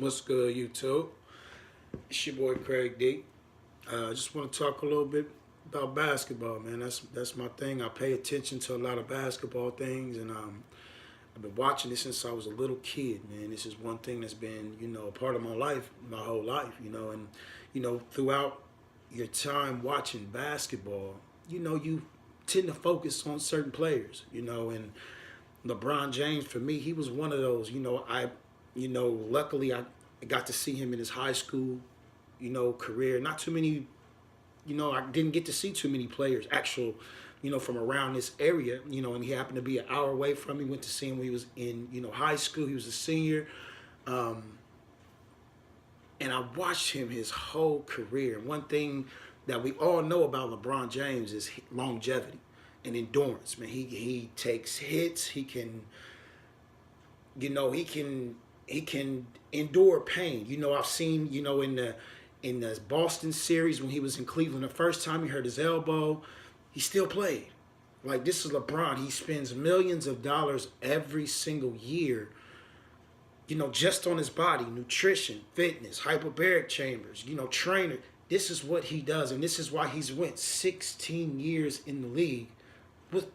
What's good, YouTube? It's your boy Craig D. I just want to talk a little bit about basketball, man. That's my thing. I pay attention to a lot of basketball things, and I've been watching this since I was a little kid, man. This is one thing that's been, a part of my life, my whole life, and throughout your time watching basketball, you tend to focus on certain players, and LeBron James, for me, he was one of those. Luckily I got to see him in his high school, career. Not too many, I didn't get to see too many players actual, from around this area, and he happened to be an hour away from me. Went to see him when he was in, high school. He was a senior. Um, and I watched him his whole career. One thing that we all know about LeBron James is longevity and endurance. Man, he takes hits. He can endure pain. I've seen, in the Boston series when he was in Cleveland the first time he hurt his elbow, he still played. Like, this is LeBron. He spends millions of dollars every single year, just on his body, nutrition, fitness, hyperbaric chambers, trainer. This is what he does, and this is why he's went 16 years in the league with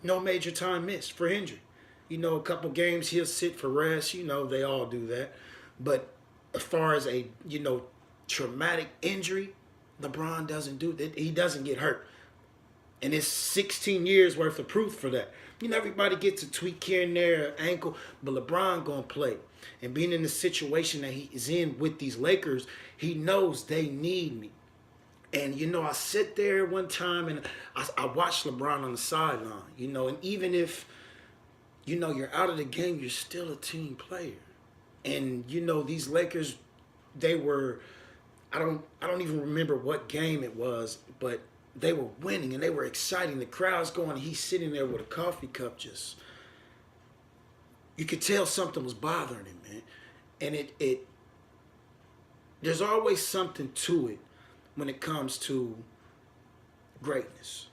no major time missed for injury. A couple games he'll sit for rest. They all do that. But as far as a, traumatic injury, LeBron doesn't do that. He doesn't get hurt. And it's 16 years worth of proof for that. Everybody gets a tweak here and there, ankle, but LeBron gonna play. And being in the situation that he is in with these Lakers, he knows they need me. And I sit there one time and I watch LeBron on the sideline. And even if you're out of the game, you're still a team player. And these Lakers, they were, I don't even remember what game it was, but they were winning and they were exciting. The crowd's going, and he's sitting there with a coffee cup, just, you could tell something was bothering him, man. And it there's always something to it when it comes to greatness.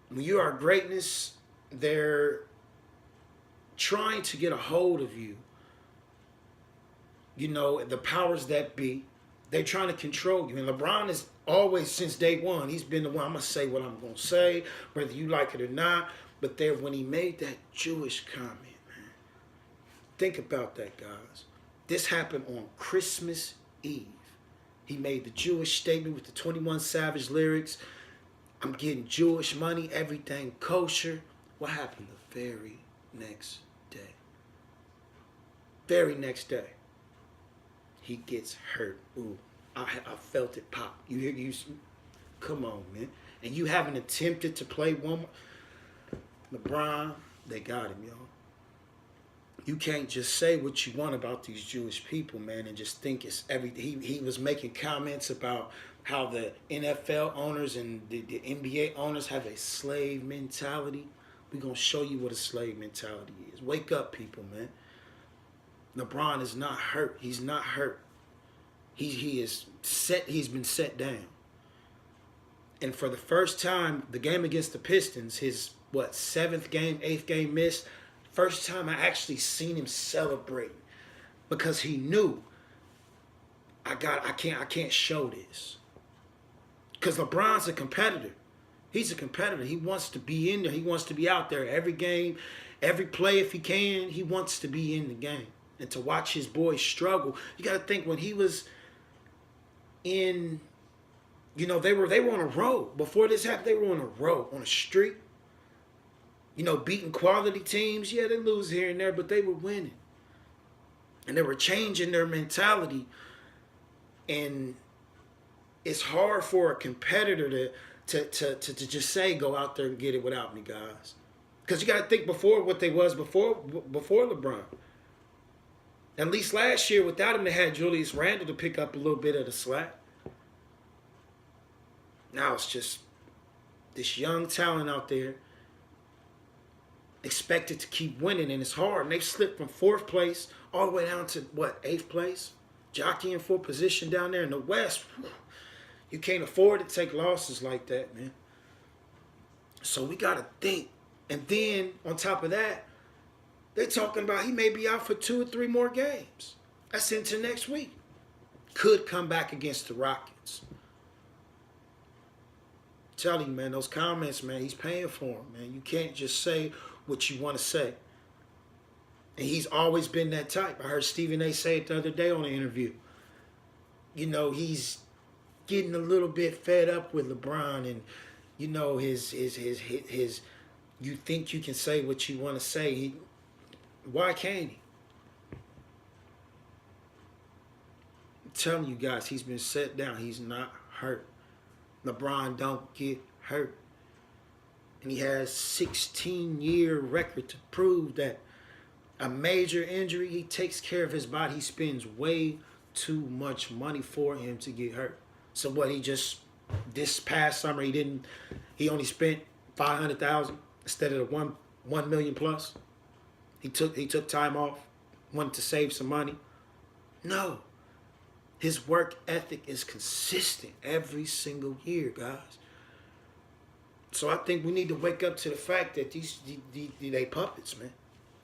When you are greatness, they're trying to get a hold of you. The powers that be, they're trying to control you. And LeBron is always, since day one, he's been the one, I'm going to say what I'm going to say, whether you like it or not. But there, when he made that Jewish comment, man, think about that, guys. This happened on Christmas Eve. He made the Jewish statement with the 21 Savage lyrics. I'm getting Jewish money, everything kosher. What happened the very next day? Very next day, he gets hurt. Ooh, I felt it pop. You, come on, man. And you haven't attempted to play one more. LeBron, they got him, y'all. You can't just say what you want about these Jewish people, man, and just think it's everything. He was making comments about how the NFL owners and the NBA owners have a slave mentality. We're going to show you what a slave mentality is. Wake up, people, man. LeBron is not hurt. He's not hurt. He is set. He's been set down. And for the first time, the game against the Pistons, his, seventh game, eighth game missed. First time I actually seen him celebrate, because he knew I can't show this. Because LeBron's a competitor. He's a competitor. He wants to be in there. He wants to be out there every game, every play if he can. He wants to be in the game. And to watch his boys struggle, you got to think when he was in, they were on a roll. Before this happened, they were on a roll, on a streak. Beating quality teams. Yeah, they lose here and there, but they were winning. And they were changing their mentality. And it's hard for a competitor to just say, go out there and get it without me, guys. Because you got to think before what they was before LeBron. At least last year, without him, they had Julius Randle to pick up a little bit of the slack. Now it's just this young talent out there expected to keep winning, and it's hard. And they've slipped from 4th place all the way down to, 8th place? Jockeying for position down there in the West. You can't afford to take losses like that, man. So we got to think. And then, on top of that, they're talking about he may be out for 2 or 3 more games. That's into next week. Could come back against the Rockets. I'm telling you, man, those comments, man, he's paying for them, man. You can't just say what you want to say. And he's always been that type. I heard Stephen A. say it the other day on an interview. You know, he's getting a little bit fed up with LeBron, and you know his you think you can say what you want to say. Why can't he? I'm telling you guys, he's been set down. He's not hurt. LeBron don't get hurt. And he has 16-year record to prove that a major injury, he takes care of his body. He spends way too much money for him to get hurt. So what, this past summer he only spent $500,000 instead of the $1 million plus. He took time off, wanted to save some money. No. His work ethic is consistent every single year, guys. So I think we need to wake up to the fact that they puppets, man.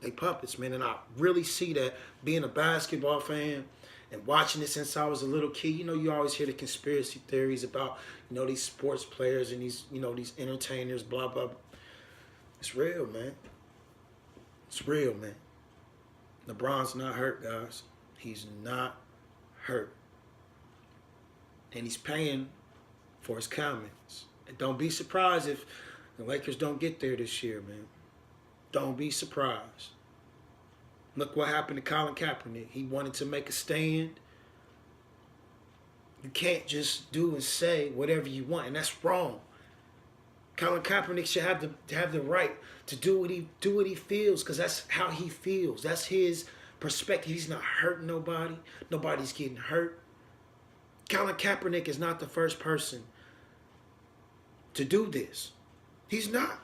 They puppets, man. And I really see that being a basketball fan and watching it since I was a little kid. You know, you always hear the conspiracy theories about, you know, these sports players and these, you know, these entertainers, blah, blah, blah. It's real, man. It's real, man. LeBron's not hurt, guys. He's not hurt. And he's paying for his comments. And don't be surprised if the Lakers don't get there this year, man. Don't be surprised. Look what happened to Colin Kaepernick. He wanted to make a stand. You can't just do and say whatever you want, and that's wrong. Colin Kaepernick should have the right to do what he feels, because that's how he feels. That's his perspective. He's not hurting nobody. Nobody's getting hurt. Colin Kaepernick is not the first person to do this. He's not.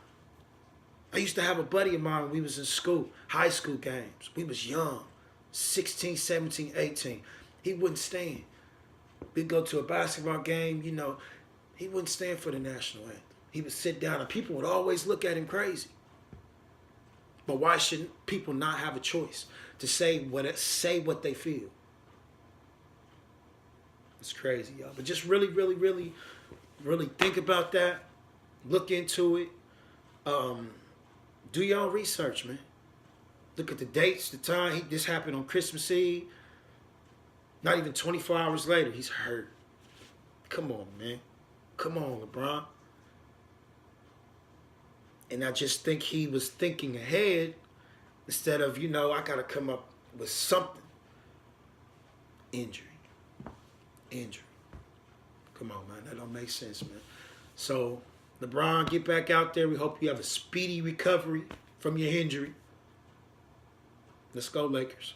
I used to have a buddy of mine when we was in school, high school games. We was young, 16, 17, 18. He wouldn't stand. We'd go to a basketball game, you know, he wouldn't stand for the national anthem. He would sit down and people would always look at him crazy. But why shouldn't people not have a choice to say what they feel? It's crazy, y'all. But just really, really, really, really think about that. Look into it. Do your own research, man. Look at the dates, the time. This happened on Christmas Eve. Not even 24 hours later, he's hurt. Come on, man. Come on, LeBron. And I just think he was thinking ahead instead of, you know, I got to come up with something. Injury. Come on, man. That don't make sense, man. So, LeBron, get back out there. We hope you have a speedy recovery from your injury. Let's go, Lakers.